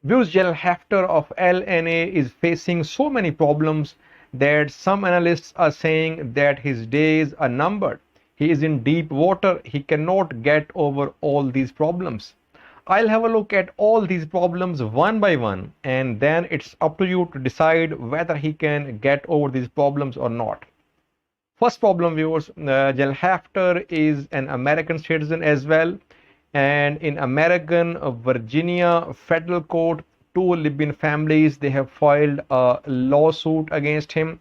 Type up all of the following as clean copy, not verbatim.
Viewers, General Haftar of LNA is facing so many problems that some analysts are saying that his days are numbered. He is in deep water. He cannot get over all these problems. I'll have a look at all these problems one by one, and then it's up to you to decide whether he can get over these problems or not. First problem, viewers, General Haftar is an American citizen as well, and in American Virginia federal court, two Libyan families, they have filed a lawsuit against him.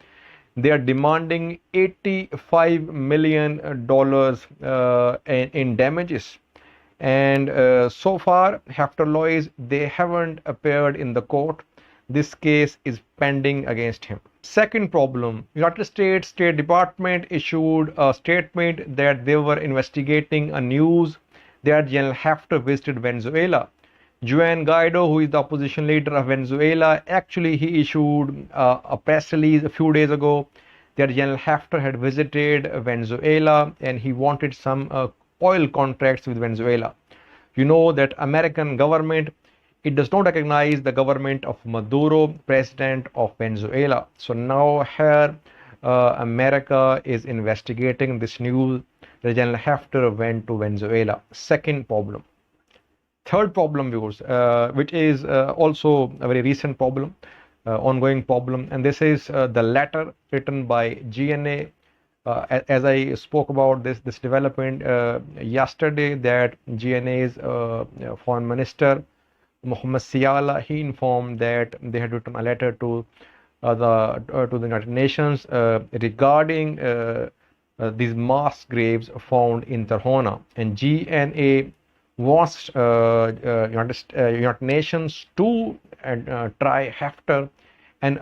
They are demanding $85 million in damages. And so far, Haftar lawyers, they haven't appeared in the court. This case is pending against him. Second problem, United States State Department issued a statement that they were investigating a news that General Haftar visited Venezuela. Juan Guaido, who is the opposition leader of Venezuela, actually he issued a press release a few days ago that General Haftar had visited Venezuela and he wanted some oil contracts with Venezuela. You know that American government, it does not recognize the government of Maduro, president of Venezuela. So now here America is investigating this news that General Haftar went to Venezuela. Second problem. Third problem, viewers, which is also a very recent problem, ongoing problem, and this is the letter written by GNA. As I spoke about this development yesterday, that GNA's foreign minister Mohammed Siala, he informed that they had written a letter to the United Nations regarding these mass graves found in Tarhuna, and GNA wants United Nations to try Haftar and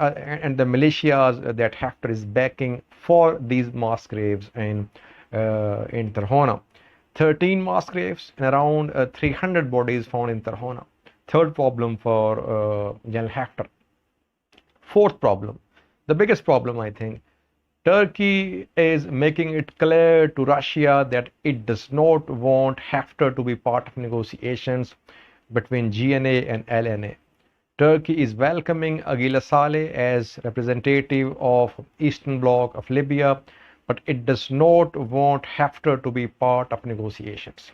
the militias that Haftar is backing for these mass graves in Tarhuna. 13 mass graves and around 300 bodies found in Tarhuna. Third problem for General Haftar. Fourth problem, the biggest problem, I think, Turkey is making it clear to Russia that it does not want Haftar to be part of negotiations between GNA and LNA. Turkey is welcoming Aguila Saleh as representative of Eastern Bloc of Libya, but it does not want Haftar to be part of negotiations.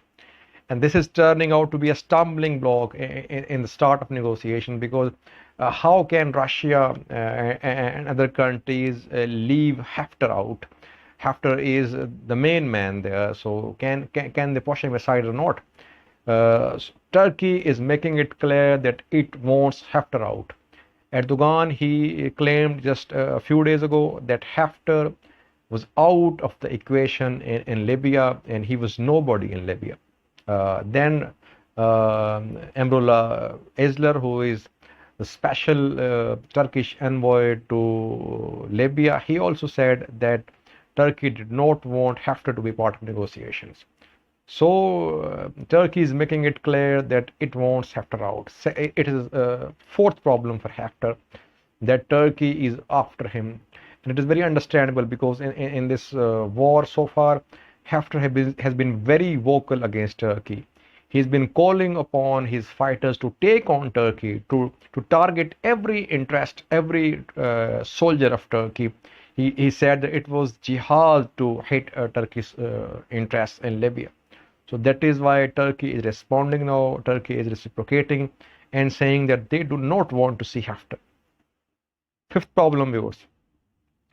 And this is turning out to be a stumbling block in the start of negotiation, because how can Russia and other countries leave Haftar out? Haftar is the main man there, so can they push him aside or not? Turkey is making it clear that it wants Haftar out. Erdogan, he claimed just a few days ago that Haftar was out of the equation in Libya, and he was nobody in Libya. Then Emrullah Ezler, who is the special Turkish envoy to Libya, he also said that Turkey did not want Haftar to be part of negotiations. So Turkey is making it clear that it wants Haftar out. It is a fourth problem for Haftar, that Turkey is after him. And it is very understandable, because in this war so far, Haftar has been very vocal against Turkey. He's been calling upon his fighters to take on Turkey, to target every interest, every soldier of Turkey. He said that it was jihad to hit Turkey's interests in Libya. So that is why Turkey is responding now. Turkey is reciprocating and saying that they do not want to see Haftar. Fifth problem, viewers.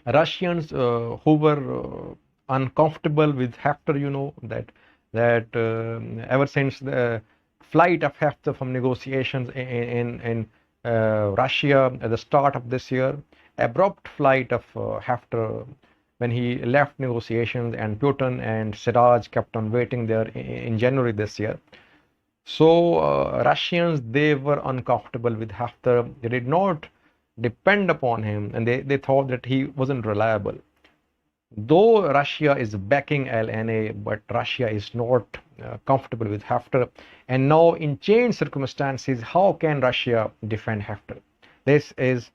Russians who were uncomfortable with Haftar, you know, that ever since the flight of Haftar from negotiations in Russia at the start of this year, abrupt flight of Haftar when he left negotiations, and Putin and Siraj kept on waiting there in January this year. So Russians, they were uncomfortable with Haftar. They did not depend upon him, and they thought that he wasn't reliable. Though Russia is backing LNA, but Russia is not comfortable with Haftar. And now in changed circumstances, how can Russia defend Haftar? This is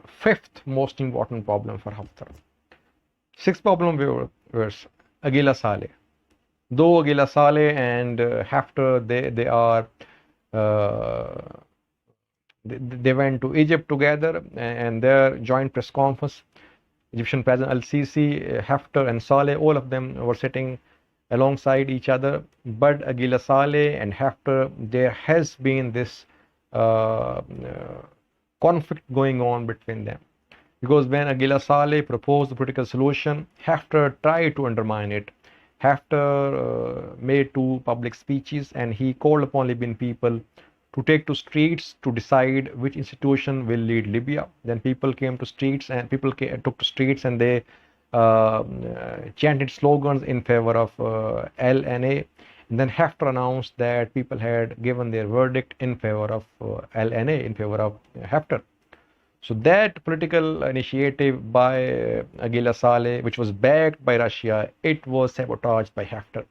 fifth most important problem for Haftar. Sixth problem, viewers, Aguila Saleh. Though Aguila Saleh and Haftar, they are uh, they went to Egypt together, and their joint press conference, Egyptian President Al-Sisi, Haftar and Saleh, all of them were sitting alongside each other. But Aguila Saleh and Haftar, there has been this conflict going on between them. Because when Aguila Saleh proposed the political solution, Haftar tried to undermine it. Haftar made two public speeches, and he called upon Libyan people to take to streets to decide which institution will lead Libya. Then people came to streets, and took to streets, and they chanted slogans in favor of LNA. And then Haftar announced that people had given their verdict in favor of LNA, in favor of Haftar. So that political initiative by Aguila Saleh, which was backed by Russia, it was sabotaged by Haftar.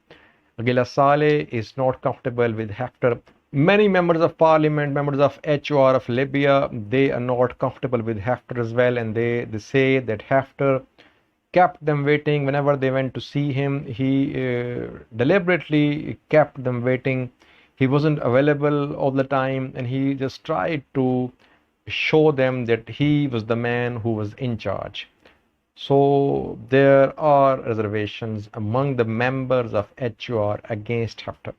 Aguila Saleh is not comfortable with Haftar. Many members of parliament, members of HOR of Libya, they are not comfortable with Haftar as well, and they say that Haftar kept them waiting whenever they went to see him. He deliberately kept them waiting. He wasn't available all the time, and he just tried to show them that he was the man who was in charge. So there are reservations among the members of HUR against Haftar.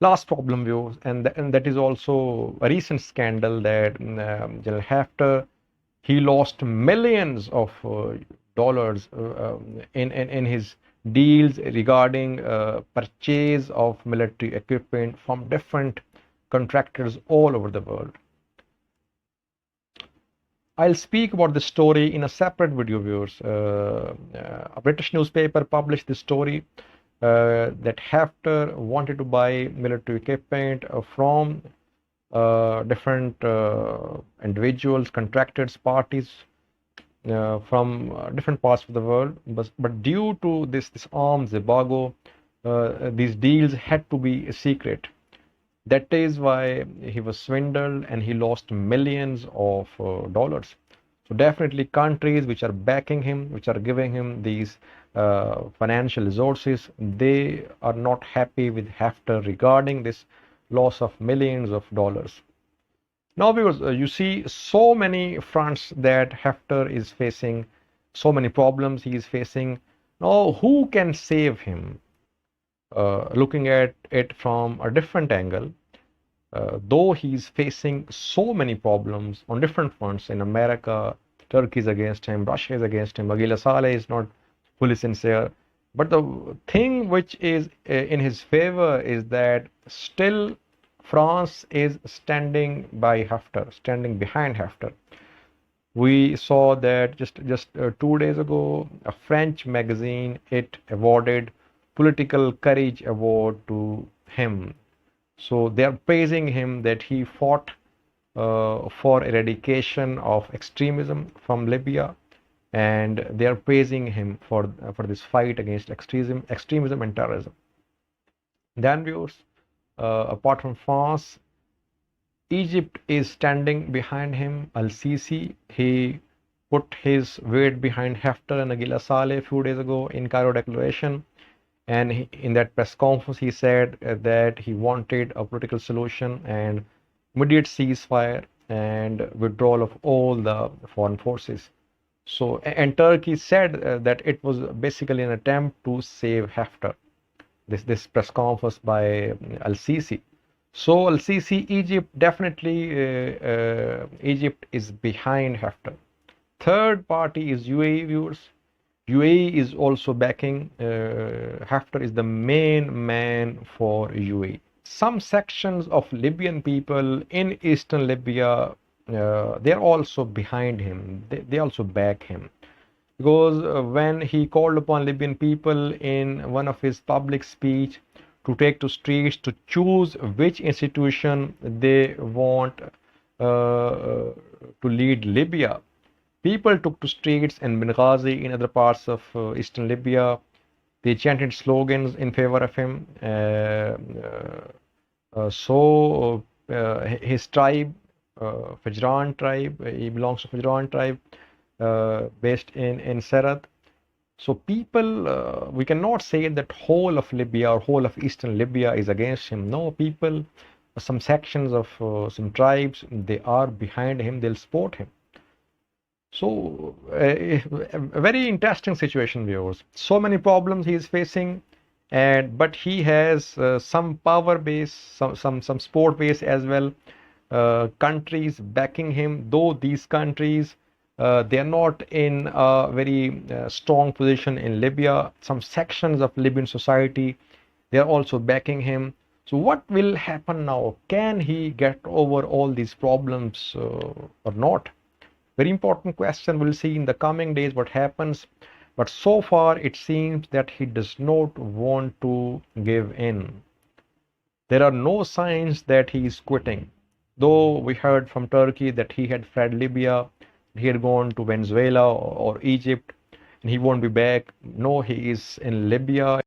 Last problem views, and that is also a recent scandal that General Haftar, he lost millions of dollars in his deals regarding purchase of military equipment from different contractors all over the world. I'll speak about this story in a separate video, viewers. A British newspaper published this story that Haftar wanted to buy military equipment from different individuals, contractors, parties from different parts of the world. But due to this arms embargo, these deals had to be secret. That is why he was swindled and he lost millions of dollars. So definitely countries which are backing him, which are giving him these financial resources, they are not happy with Haftar regarding this loss of millions of dollars. Now, because you see so many fronts that Haftar is facing, so many problems he is facing. Now, who can save him? Looking at it from a different angle, though he's facing so many problems on different fronts in America, Turkey is against him, Russia is against him, Aguila Saleh is not fully sincere. But the thing which is in his favor is that still France is standing by Haftar, standing behind Haftar. We saw that just 2 days ago, a French magazine, it awarded political courage award to him. So they are praising him that he fought for eradication of extremism from Libya, and they are praising him for this fight against extremism and terrorism. Then viewers, apart from France, Egypt is standing behind him. Al-Sisi, he put his weight behind Haftar and Aguila Saleh a few days ago in Cairo Declaration. And in that press conference, he said that he wanted a political solution and immediate ceasefire and withdrawal of all the foreign forces. So, and Turkey said that it was basically an attempt to save Haftar. This press conference by Al-Sisi. So Al-Sisi, Egypt, definitely Egypt is behind Haftar. Third party is UAE, viewers. UAE is also backing. Haftar is the main man for UAE. Some sections of Libyan people in eastern Libya, they're also behind him. They also back him. Because when he called upon Libyan people in one of his public speech to take to streets to choose which institution they want to lead Libya, people took to streets in Benghazi, in other parts of eastern Libya. They chanted slogans in favor of him. His tribe, Fajran tribe, he belongs to Fajran tribe, based in Sarat. So people, we cannot say that whole of Libya or whole of eastern Libya is against him. No, people, some sections of some tribes, they are behind him. They'll support him. So a very interesting situation, viewers. So many problems he is facing, and but he has some power base, some support base as well. Countries backing him, though these countries they are not in a very strong position in Libya. Some sections of Libyan society they are also backing him. So what will happen now? Can he get over all these problems or not? Very important question. We'll see in the coming days what happens. But so far, it seems that he does not want to give in. There are no signs that he is quitting. Though we heard from Turkey that he had fled Libya, he had gone to Venezuela or Egypt, and he won't be back. No, he is in Libya.